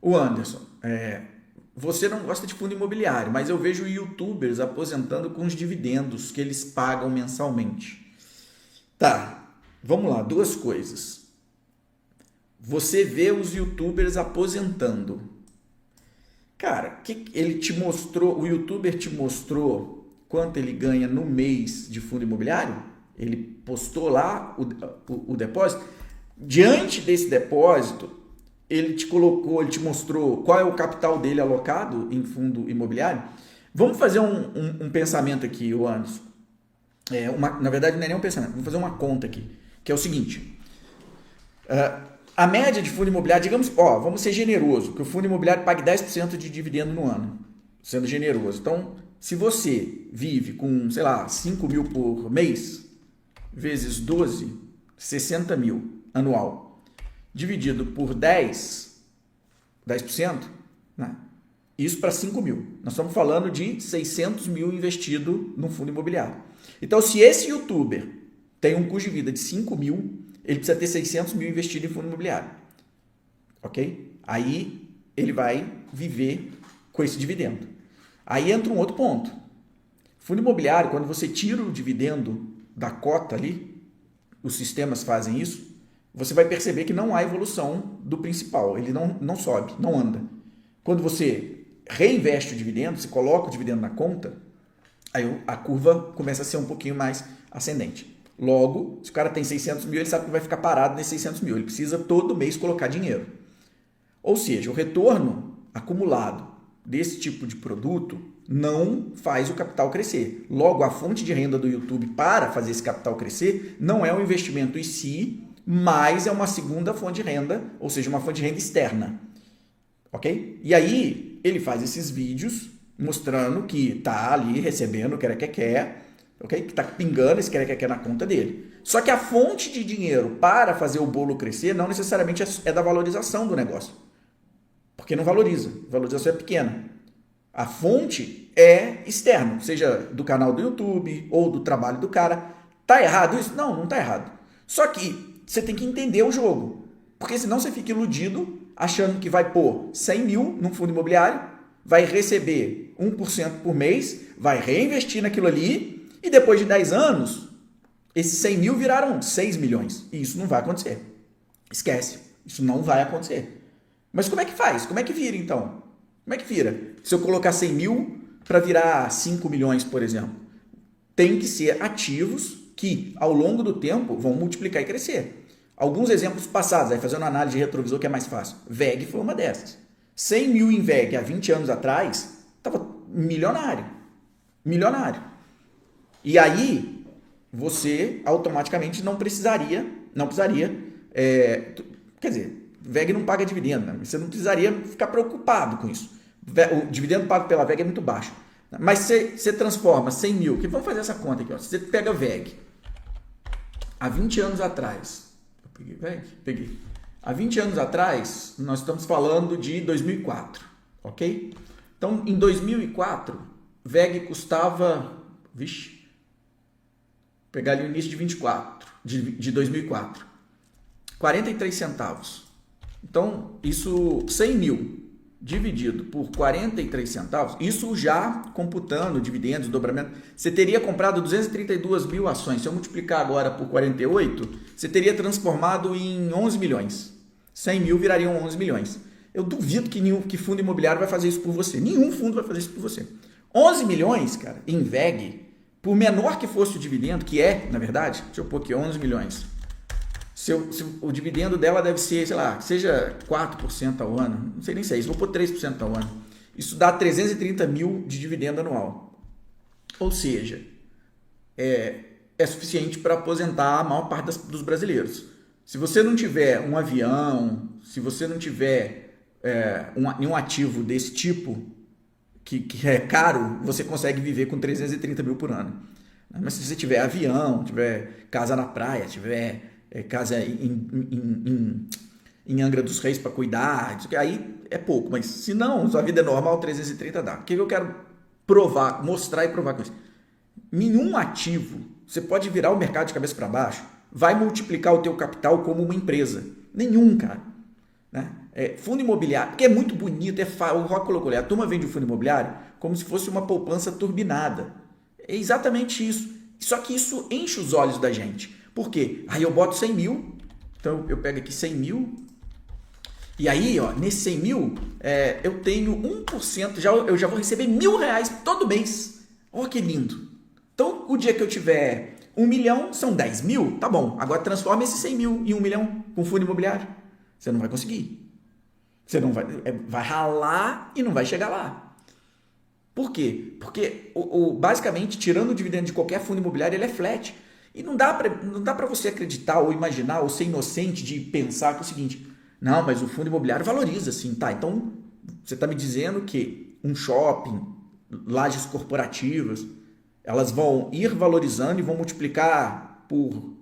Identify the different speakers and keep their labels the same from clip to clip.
Speaker 1: O Anderson, você não gosta de fundo imobiliário, mas eu vejo YouTubers aposentando com os dividendos que eles pagam mensalmente. Tá, vamos lá, duas coisas. Você vê os YouTubers aposentando. Cara, que ele te mostrou, o YouTuber te mostrou quanto ele ganha no mês de fundo imobiliário? Ele postou lá o depósito. Diante desse depósito, ele te colocou, ele te mostrou qual é o capital dele alocado em fundo imobiliário. Vamos fazer um pensamento aqui, Anderson. Na verdade, não é nem um pensamento, vamos fazer uma conta aqui, que é o seguinte. A média de fundo imobiliário, digamos, vamos ser generoso, que o fundo imobiliário pague 10% de dividendo no ano, sendo generoso. Então, se você vive com, sei lá, 5 mil por mês, vezes 12, 60 mil anual, dividido por 10%, né? Isso para 5 mil. Nós estamos falando de 600 mil investido no fundo imobiliário. Então, se esse youtuber tem um custo de vida de 5 mil, ele precisa ter 600 mil investido em fundo imobiliário. Ok? Aí ele vai viver com esse dividendo. Aí entra um outro ponto. Fundo imobiliário, quando você tira o dividendo da cota ali, os sistemas fazem isso, você vai perceber que não há evolução do principal. Ele não sobe, não anda. Quando você reinveste o dividendo, você coloca o dividendo na conta, aí a curva começa a ser um pouquinho mais ascendente. Logo, se o cara tem 600 mil, ele sabe que vai ficar parado nesses 600 mil. Ele precisa todo mês colocar dinheiro. Ou seja, o retorno acumulado desse tipo de produto não faz o capital crescer. Logo, a fonte de renda do YouTube para fazer esse capital crescer não é um investimento em si, mas é uma segunda fonte de renda, ou seja, uma fonte de renda externa. Ok? E aí, ele faz esses vídeos mostrando que está ali recebendo o que quer, okay? Que está pingando esse que na conta dele. Só que a fonte de dinheiro para fazer o bolo crescer não necessariamente é da valorização do negócio. Porque não valoriza. A valorização é pequena. A fonte é externa, seja do canal do YouTube ou do trabalho do cara. Tá errado isso? Não está errado. Só que você tem que entender o jogo. Porque senão você fica iludido achando que vai pôr 100 mil num fundo imobiliário, vai receber 1% por mês, vai reinvestir naquilo ali e depois de 10 anos, esses 100 mil viraram 6 milhões. E isso não vai acontecer. Esquece. Isso não vai acontecer. Mas como é que faz? Como é que vira, então? Como é que vira? Se eu colocar 100 mil para virar 5 milhões, por exemplo, tem que ser ativos que, ao longo do tempo, vão multiplicar e crescer. Alguns exemplos passados, aí fazendo análise de retrovisor que é mais fácil. VEG foi uma dessas. 100 mil em VEG há 20 anos atrás, estava milionário. Milionário. E aí, você automaticamente não precisaria, quer dizer, VEG não paga dividendo, né? Você não precisaria ficar preocupado com isso. O dividendo pago pela VEG é muito baixo. Mas você transforma 100 mil, que vamos fazer essa conta aqui, ó. Você pega VEG há 20 anos atrás, eu peguei VEG? Peguei. Há 20 anos atrás, nós estamos falando de 2004, ok? Então, em 2004, VEG custava, pegar ali o início de 24, de 2004, 43 centavos. Então, isso, 100 mil dividido por 43 centavos, isso já computando dividendos, dobramento, você teria comprado 232 mil ações. Se eu multiplicar agora por 48, você teria transformado em 11 milhões. 100 mil virariam 11 milhões. Eu duvido que fundo imobiliário vai fazer isso por você. Nenhum fundo vai fazer isso por você. 11 milhões, cara, em VEG, por menor que fosse o dividendo, que é, na verdade, deixa eu pôr aqui, 11 milhões. O dividendo dela deve ser, sei lá, seja 4% ao ano, não sei nem se é isso, vou pôr 3% ao ano. Isso dá 330 mil de dividendo anual. Ou seja, é suficiente para aposentar a maior parte dos brasileiros. Se você não tiver um avião, se você não tiver nenhum ativo desse tipo, que é caro, você consegue viver com 330 mil por ano. Mas se você tiver avião, tiver casa na praia, tiver casa em Angra dos Reis para cuidar, aí é pouco. Mas se não, sua vida é normal, 330 dá. O que eu quero provar, mostrar e provar com isso? Nenhum ativo, você pode virar o mercado de cabeça para baixo, vai multiplicar o teu capital como uma empresa. Nenhum, cara. Né? fundo imobiliário, porque é muito bonito, o Rock colocou ali, a turma vende o fundo imobiliário como se fosse uma poupança turbinada. É exatamente isso. Só que isso enche os olhos da gente. Por quê? Aí eu boto 100 mil, então eu pego aqui 100 mil, e aí, ó, nesse 100 mil, eu tenho 1%, eu já vou receber R$1.000 todo mês. Olha que lindo. Então, o dia que eu tiver 1 milhão, são 10 mil, tá bom. Agora transforma esse 100 mil em 1 milhão com fundo imobiliário. Você não vai conseguir. Você não vai ralar e não vai chegar lá. Por quê? Porque, basicamente, tirando o dividendo de qualquer fundo imobiliário, ele é flat. E não dá para você acreditar ou imaginar ou ser inocente de pensar que é o seguinte, não, mas o fundo imobiliário valoriza, sim, tá? Então, você está me dizendo que um shopping, lajes corporativas, elas vão ir valorizando e vão multiplicar por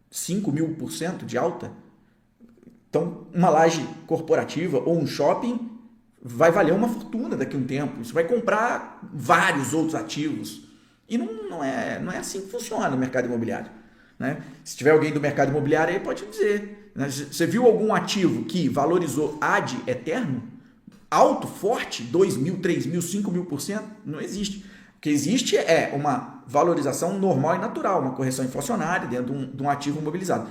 Speaker 1: 5.000% de alta? Então, uma laje corporativa ou um shopping vai valer uma fortuna daqui a um tempo. Você vai comprar vários outros ativos. E não é assim que funciona no mercado imobiliário. Né? Se tiver alguém do mercado imobiliário aí, pode dizer. Né? Você viu algum ativo que valorizou ad eterno? Alto, forte, 2.000, 3.000, 5.000%? Não existe. O que existe é uma valorização normal e natural, uma correção inflacionária dentro de um ativo imobilizado.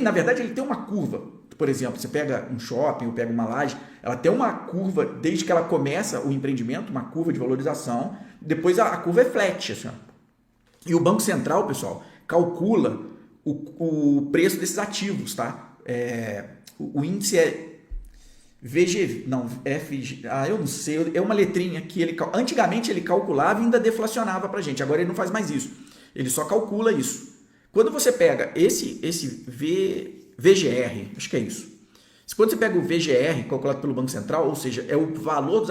Speaker 1: Na verdade, ele tem uma curva. Por exemplo, você pega um shopping ou pega uma laje, ela tem uma curva, desde que ela começa o empreendimento, uma curva de valorização, depois a curva é flat. Assim. E o Banco Central, pessoal, calcula o preço desses ativos, tá? O índice é VG, não, FG, eu não sei, é uma letrinha que antigamente ele calculava e ainda deflacionava pra gente, agora ele não faz mais isso, ele só calcula isso. Quando você pega esse VGR, acho que é isso, quando você pega o VGR calculado pelo Banco Central, ou seja, é o valor dos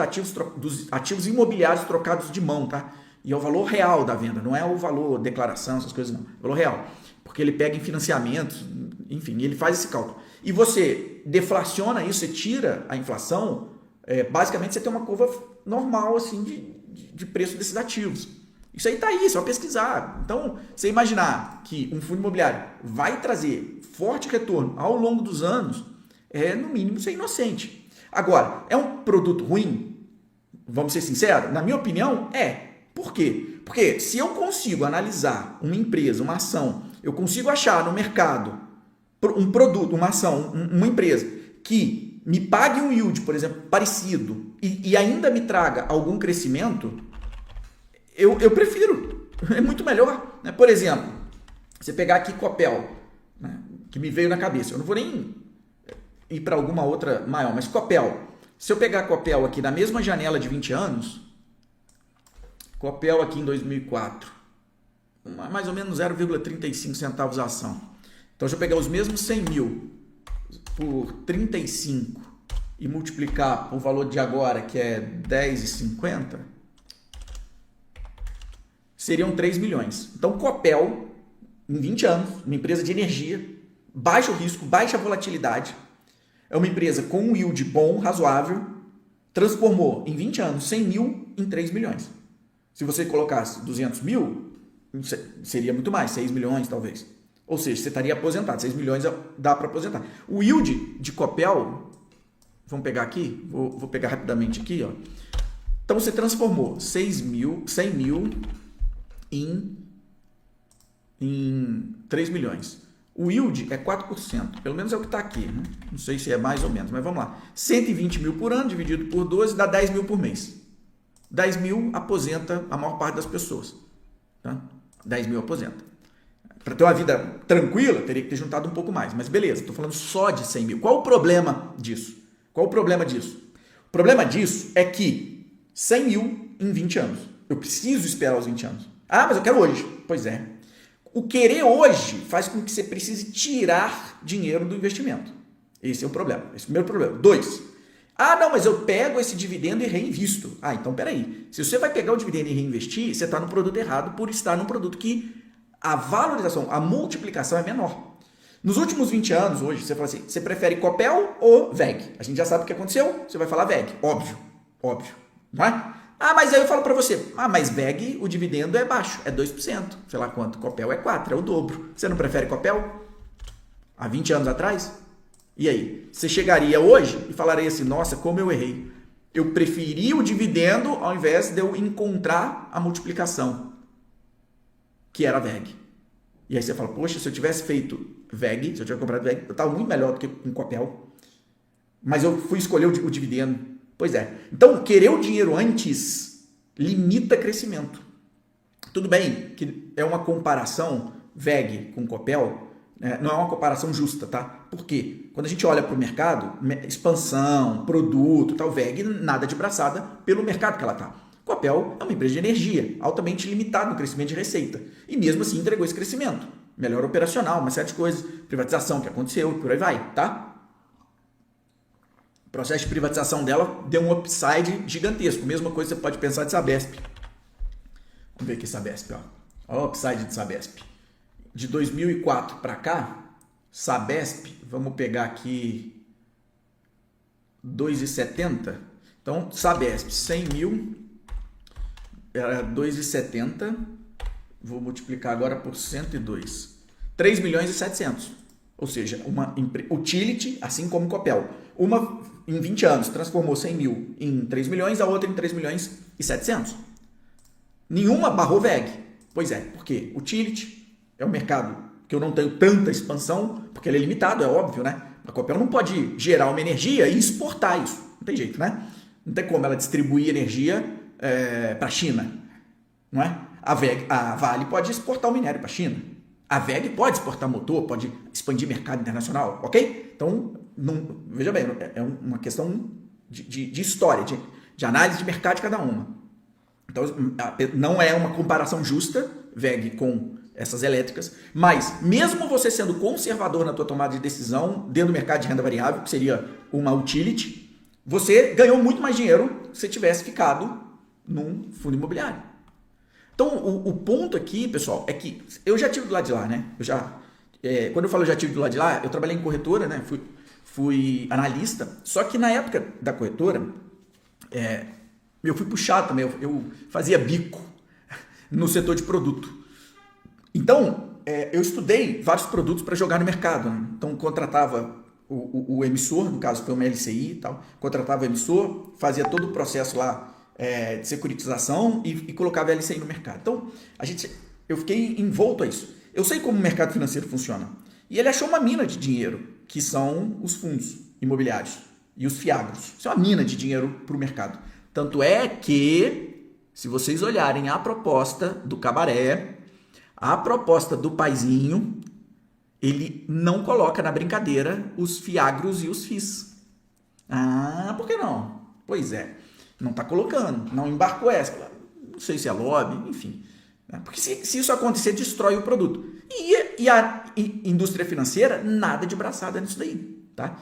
Speaker 1: ativos imobiliários trocados de mão, tá? E é o valor real da venda, não é o valor declaração, essas coisas não, é o valor real, porque ele pega em financiamentos, enfim, ele faz esse cálculo. E você deflaciona isso, você tira a inflação, basicamente você tem uma curva normal assim, de preço desses ativos. Isso aí está aí, só pesquisar. Então, você imaginar que um fundo imobiliário vai trazer forte retorno ao longo dos anos, no mínimo ser inocente. Agora, é um produto ruim? Vamos ser sinceros? Na minha opinião, é. Por quê? Porque se eu consigo analisar uma empresa, uma ação, eu consigo achar no mercado um produto, uma ação, uma empresa que me pague um yield, por exemplo, parecido e ainda me traga algum crescimento, eu prefiro. É muito melhor. Né? Por exemplo, você pegar aqui Copel, né, que me veio na cabeça. Eu não vou nem ir para alguma outra maior, mas Copel. Se eu pegar Copel aqui na mesma janela de 20 anos, Copel aqui em 2004, mais ou menos 0,35 centavos a ação. Então, se eu pegar os mesmos 100 mil por 35 e multiplicar o valor de agora, que é 10,50, seriam 3 milhões. Então, Copel, em 20 anos, uma empresa de energia, baixo risco, baixa volatilidade, é uma empresa com um yield bom, razoável, transformou em 20 anos 100 mil em 3 milhões. Se você colocasse 200 mil, seria muito mais, 6 milhões talvez. Ou seja, você estaria aposentado. 6 milhões dá para aposentar. O yield de Copel, vamos pegar aqui, vou pegar rapidamente aqui. Ó. Então, você transformou 100 mil em 3 milhões. O yield é 4%. Pelo menos é o que está aqui. Né? Não sei se é mais ou menos, mas vamos lá. 120 mil por ano, dividido por 12, dá 10 mil por mês. 10 mil aposenta a maior parte das pessoas. Tá? 10 mil aposenta. Para ter uma vida tranquila, teria que ter juntado um pouco mais. Mas beleza, estou falando só de 100 mil. Qual o problema disso? O problema disso é que 100 mil em 20 anos. Eu preciso esperar os 20 anos. Ah, mas eu quero hoje. Pois é. O querer hoje faz com que você precise tirar dinheiro do investimento. Esse é o problema. Esse é o primeiro problema. 2. Ah, não, mas eu pego esse dividendo e reinvisto. Ah, então peraí. Se você vai pegar o dividendo e reinvestir, você está no produto errado por estar num produto que a valorização, a multiplicação é menor. Nos últimos 20 anos, hoje, você fala assim, você prefere Copel ou VEG? A gente já sabe o que aconteceu, você vai falar VEG. Óbvio. Não é? Ah, mas aí eu falo para você, mas VEG, o dividendo é baixo, é 2%. Sei lá quanto, Copel é 4%, é o dobro. Você não prefere Copel? Há 20 anos atrás? E aí? Você chegaria hoje e falaria assim, nossa, como eu errei. Eu preferi o dividendo ao invés de eu encontrar a multiplicação, que era a VEG. E aí você fala, poxa, se eu tivesse feito VEG, se eu tivesse comprado VEG, eu estava muito melhor do que um Copel. Mas eu fui escolher o dividendo. Pois é. Então, querer o dinheiro antes limita crescimento. Tudo bem que é uma comparação VEG com Copel, não é uma comparação justa, tá? Por quê? Quando a gente olha para o mercado, expansão, produto, tal, VEG, nada de braçada pelo mercado que ela tá. Copel é uma empresa de energia, altamente limitada no crescimento de receita. E mesmo assim entregou esse crescimento. Melhor operacional, uma série de coisas, privatização que aconteceu, por aí vai, tá? O processo de privatização dela deu um upside gigantesco. Mesma coisa você pode pensar de Sabesp. Vamos ver aqui Sabesp, ó. Olha o upside de Sabesp. De 2004 para cá, Sabesp, vamos pegar aqui 2,70. Então, Sabesp, 100 mil, era 2,70. Vou multiplicar agora por 102. 3 milhões e 700. Ou seja, uma utility, assim como Copel. Uma, em 20 anos, transformou 100 mil em 3 milhões, a outra em 3 milhões e 700. Nenhuma barrou VEG. Pois é, porque utility é um mercado que eu não tenho tanta expansão, porque ele é limitado, é óbvio, né? A Copel não pode gerar uma energia e exportar isso. Não tem jeito, né? Não tem como ela distribuir energia para a China, não é? A Vale pode exportar o minério para a China. A VEG pode exportar motor, pode expandir mercado internacional, ok? Então, não, veja bem, é uma questão de história, de análise de mercado de cada uma. Então, não é uma comparação justa, VEG com essas elétricas, mas mesmo você sendo conservador na tua tomada de decisão dentro do mercado de renda variável, que seria uma utility, você ganhou muito mais dinheiro se tivesse ficado num fundo imobiliário. Então, o ponto aqui, pessoal, é que eu já tive do lado de lá, né? Quando eu falo já tive do lado de lá, eu trabalhei em corretora, né? Fui analista, só que na época da corretora, eu fui puxado também, eu fazia bico no setor de produto. Então, eu estudei vários produtos para jogar no mercado, né? Então, contratava o emissor, no caso foi uma LCI e tal, contratava o emissor, fazia todo o processo lá de securitização e colocava a LCI no mercado. Então, eu fiquei envolto a isso. Eu sei como o mercado financeiro funciona. E ele achou uma mina de dinheiro, que são os fundos imobiliários e os fiagros. Isso é uma mina de dinheiro para o mercado. Tanto é que, se vocês olharem a proposta do Cabaré, a proposta do Paizinho, ele não coloca na brincadeira os fiagros e os FIIs. Ah, por que não? Pois é, não está colocando, não embarcou essa. Não sei se é lobby, enfim. Porque se isso acontecer, destrói o produto. E a indústria financeira, nada de braçada nisso daí. Tá?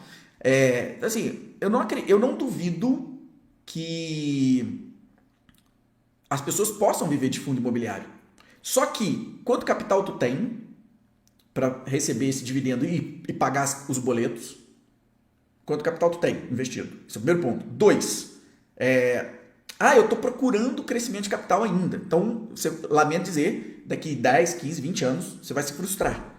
Speaker 1: Assim, eu não duvido que as pessoas possam viver de fundo imobiliário. Só que, quanto capital tu tem para receber esse dividendo e pagar os boletos? Quanto capital tu tem investido? Esse é o primeiro ponto. 2, eu estou procurando crescimento de capital ainda. Então, lamento dizer, daqui 10, 15, 20 anos, você vai se frustrar.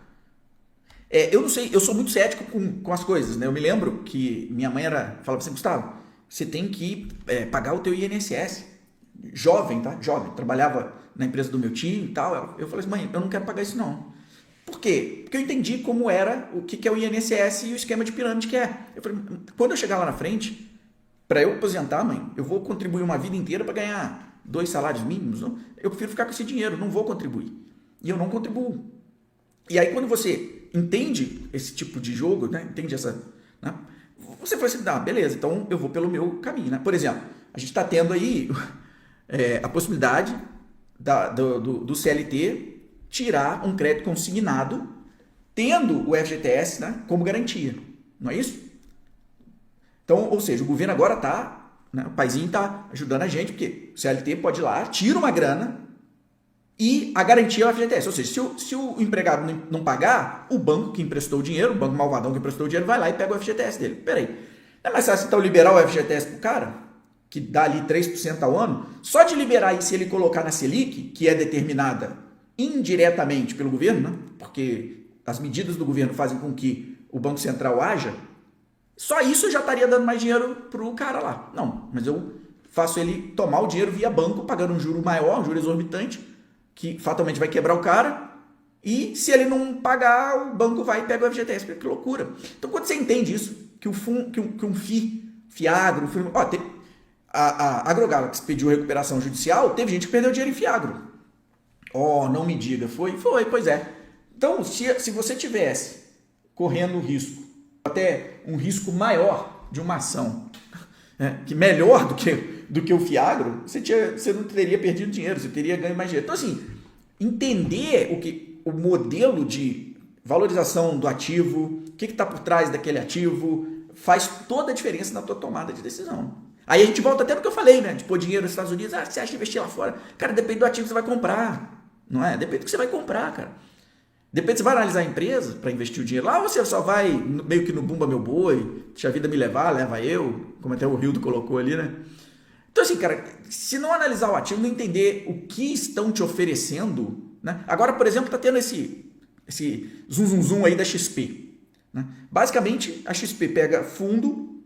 Speaker 1: Eu não sei, eu sou muito cético com as coisas, né? Eu me lembro que minha mãe falava assim, Gustavo, você tem que pagar o teu INSS. Jovem, tá? Jovem. Trabalhava na empresa do meu tio e tal. Eu falei assim, mãe, eu não quero pagar isso não. Por quê? Porque eu entendi como era, o que é o INSS e o esquema de pirâmide que é. Eu falei, quando eu chegar lá na frente, para eu aposentar, mãe, eu vou contribuir uma vida inteira para ganhar 2 salários mínimos. Não? Eu prefiro ficar com esse dinheiro, não vou contribuir. E eu não contribuo. E aí, quando você entende esse tipo de jogo, né? Entende essa... Né? Você fala assim, beleza, então eu vou pelo meu caminho. Né? Por exemplo, a gente está tendo aí a possibilidade do CLT tirar um crédito consignado tendo o FGTS, né, como garantia. Não é isso? Então, ou seja, o governo agora está, né, o Paizinho está ajudando a gente, porque o CLT pode ir lá, tira uma grana e a garantia é o FGTS. Ou seja, se o empregado não pagar, o banco que emprestou o dinheiro, o banco malvadão que emprestou o dinheiro, vai lá e pega o FGTS dele. Peraí, não é mais fácil então liberar o FGTS pro cara, que dá ali 3% ao ano? Só de liberar isso, se ele colocar na Selic, que é determinada indiretamente pelo governo, né? Porque as medidas do governo fazem com que o Banco Central haja, Só isso já estaria dando mais dinheiro pro cara lá. Não, mas eu faço ele tomar o dinheiro via banco, pagando um juro maior, um juro exorbitante, que fatalmente vai quebrar o cara. E se ele não pagar, o banco vai e pega o FGTS. Que loucura. Então, quando você entende isso, que um Fiagro, a AgroGalaxy pediu recuperação judicial, teve gente que perdeu dinheiro em Fiagro. Não me diga. Foi, pois é. Então, se você tivesse correndo risco, até um risco maior de uma ação, que melhor do que o Fiagro, você não teria perdido dinheiro, você teria ganho mais dinheiro. Então, assim, entender o modelo de valorização do ativo, o que está por trás daquele ativo, faz toda a diferença na tua tomada de decisão. Aí a gente volta até no que eu falei, né? De pôr dinheiro nos Estados Unidos, você acha que investir lá fora? Cara, depende do ativo que você vai comprar, não é? Depende do que você vai comprar, cara. Depende, você vai analisar a empresa para investir o dinheiro lá, ou você só vai meio que no bumba meu boi, deixa a vida me levar, leva eu, como até o Rildo colocou ali, né? Então assim, cara, se não analisar o ativo, não entender o que estão te oferecendo, né? Agora, por exemplo, tá tendo esse zoom aí da XP, né? Basicamente, a XP pega fundo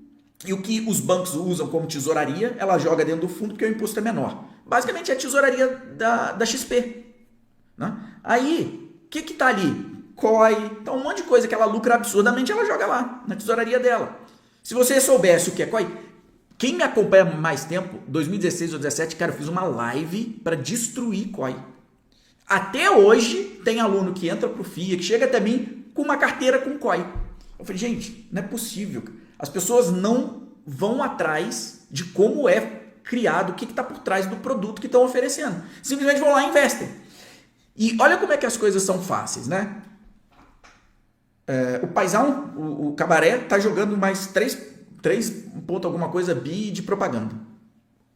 Speaker 1: e o que os bancos usam como tesouraria, ela joga dentro do fundo porque o imposto é menor. Basicamente, é a tesouraria da XP, né? Aí, o que está ali? COI, então um monte de coisa que ela lucra absurdamente, ela joga lá, na tesouraria dela. Se você soubesse o que é COI, quem me acompanha há mais tempo, 2016 ou 2017, cara, eu fiz uma live para destruir COI. Até hoje, tem aluno que entra pro FIA, que chega até mim com uma carteira com COI. Eu falei, gente, não é possível. As pessoas não vão atrás de como é criado, o que está por trás do produto que estão oferecendo. Simplesmente vão lá e investem. E olha como é que as coisas são fáceis, né? O Paizão, o Cabaré, tá jogando mais 3 ponto alguma coisa bi de propaganda.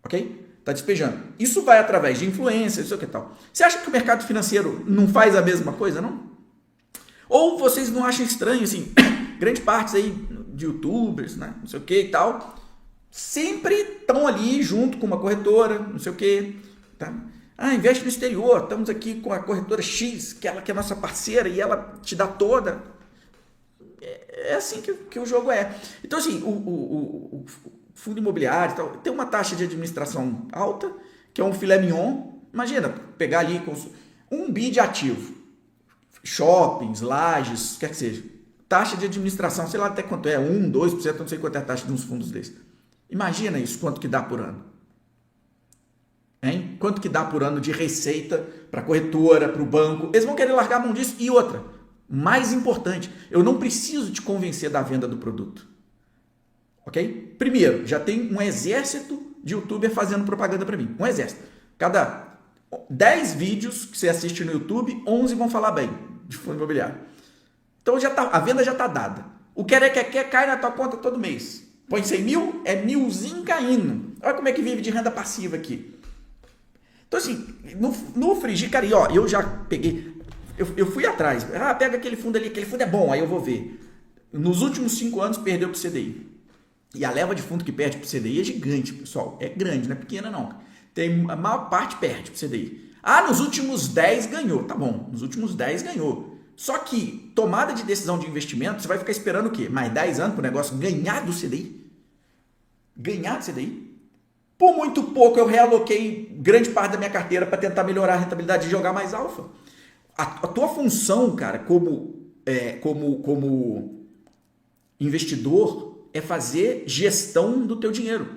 Speaker 1: Ok? Tá despejando. Isso vai através de influência, isso que tal. Você acha que o mercado financeiro não faz a mesma coisa, não? Ou vocês não acham estranho, assim, grande parte aí de youtubers, né? Não sei o que e tal, sempre estão ali junto com uma corretora, não sei o que, tá? Investe no exterior, estamos aqui com a corretora X, que ela que é nossa parceira e ela te dá toda. É assim que o jogo é. Então, assim, o fundo imobiliário e tal, tem uma taxa de administração alta, que é um filé mignon. Imagina, pegar ali com 1 bi de ativo, shoppings, lajes, quer que seja. Taxa de administração, sei lá até quanto é, 1%, 2%, não sei quanto é a taxa de uns fundos desses. Imagina isso, quanto que dá por ano. Hein? Quanto que dá por ano de receita para a corretora, para o banco. Eles vão querer largar a mão disso. E outra, mais importante, eu não preciso te convencer da venda do produto. Ok? Primeiro, já tem um exército de youtuber fazendo propaganda para mim. Um exército. Cada 10 vídeos que você assiste no YouTube, 11 vão falar bem de fundo imobiliário. Então a venda já está dada. O quer cai na tua conta todo mês. Põe 100 mil, é 1.000zinho caindo. Olha como é que vive de renda passiva aqui. Então assim, no Frigi, cara, eu já peguei, eu fui atrás. Pega aquele fundo ali, aquele fundo é bom, aí eu vou ver. Nos últimos 5 anos perdeu pro CDI. E a leva de fundo que perde pro CDI é gigante, pessoal. É grande, não é pequena não. A maior parte perde pro CDI. Nos últimos 10 ganhou. Tá bom, nos últimos 10 ganhou. Só que tomada de decisão de investimento, você vai ficar esperando o quê? Mais 10 anos para o negócio ganhar do CDI? Ganhar do CDI? Por muito pouco eu realoquei grande parte da minha carteira para tentar melhorar a rentabilidade e jogar mais alfa. A tua função, cara, como investidor, é fazer gestão do teu dinheiro.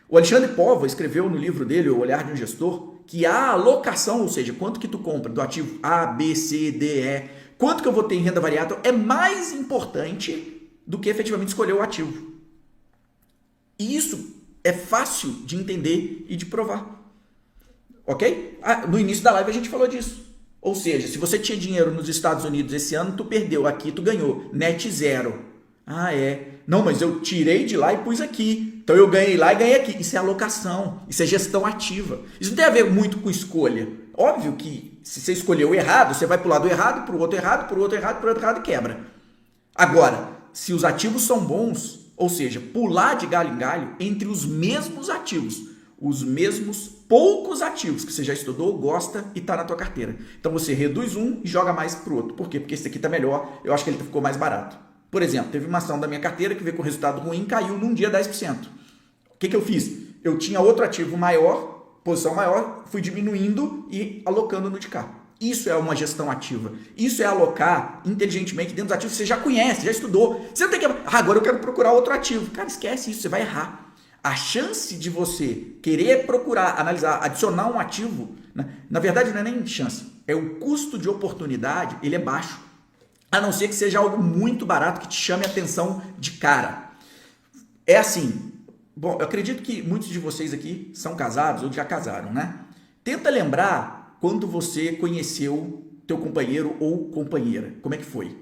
Speaker 1: O Alexandre Póvoa escreveu no livro dele, O Olhar de um Gestor, que a alocação, ou seja, quanto que tu compra do ativo A, B, C, D, E, quanto que eu vou ter em renda variável, é mais importante do que efetivamente escolher o ativo. E isso é fácil de entender e de provar. Ok? No início da live a gente falou disso. Ou seja, se você tinha dinheiro nos Estados Unidos esse ano, tu perdeu. Aqui tu ganhou. Net zero. Não, mas eu tirei de lá e pus aqui. Então eu ganhei lá e ganhei aqui. Isso é alocação. Isso é gestão ativa. Isso não tem a ver muito com escolha. Óbvio que se você escolheu errado, você vai para o lado errado, para o outro errado, para o outro errado, para o outro errado e quebra. Agora, se os ativos são bons, ou seja, pular de galho em galho entre os mesmos ativos, os mesmos poucos ativos que você já estudou, gosta e está na tua carteira. Então você reduz um e joga mais para o outro. Por quê? Porque esse aqui está melhor, eu acho que ele ficou mais barato. Por exemplo, teve uma ação da minha carteira que veio com resultado ruim, caiu num dia 10%. O que eu fiz? Eu tinha outro ativo maior, posição maior, fui diminuindo e alocando no de cá. Isso é uma gestão ativa. Isso é alocar inteligentemente dentro dos ativos que você já conhece, já estudou. Você não tem que... agora eu quero procurar outro ativo. Cara, esquece isso, você vai errar. A chance de você querer procurar, analisar, adicionar um ativo, né? Na verdade não é nem chance, é o custo de oportunidade, ele é baixo. A não ser que seja algo muito barato que te chame a atenção de cara. É assim, bom, eu acredito que muitos de vocês aqui são casados ou já casaram, né? Tenta lembrar quando você conheceu teu companheiro ou companheira. Como é que foi?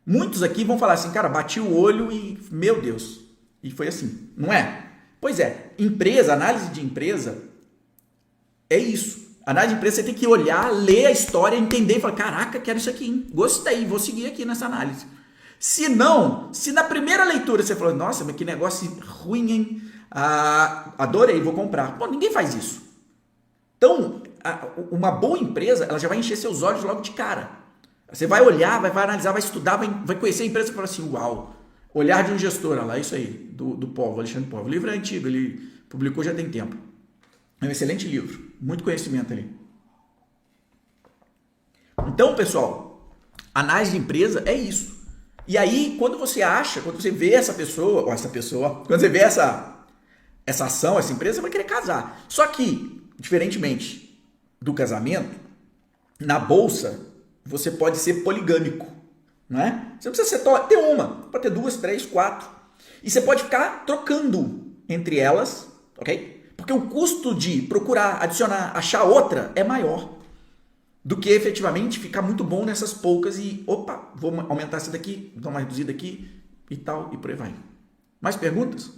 Speaker 1: Muitos aqui vão falar assim, cara, bati o olho e, meu Deus, e foi assim, não é? Pois é, empresa, análise de empresa é isso. Análise de empresa você tem que olhar, ler a história, entender e falar, caraca, quero isso aqui, hein? Gostei, vou seguir aqui nessa análise. Se não, se na primeira leitura você falou, nossa, mas que negócio ruim, hein? Adorei, vou comprar. Bom, ninguém faz isso. Então, uma boa empresa, ela já vai encher seus olhos logo de cara. Você vai olhar, vai analisar, vai estudar, vai conhecer a empresa e falar assim, uau, olhar de um gestor, olha lá, isso aí, do Povo, Alexandre Povo. O livro é antigo, ele publicou já tem tempo. É um excelente livro, muito conhecimento ali. Então, pessoal, análise de empresa é isso. E aí, quando você vê essa pessoa, quando você vê essa ação, essa empresa, você vai querer casar. Só que, diferentemente do casamento, na bolsa, você pode ser poligâmico, não é? Você não precisa ter uma, pode ter 2, 3, 4. E você pode ficar trocando entre elas, ok? Porque o custo de procurar, adicionar, achar outra é maior do que efetivamente ficar muito bom nessas poucas e, opa, vou aumentar essa daqui, dar uma reduzida aqui e tal, e por aí vai. Mais perguntas?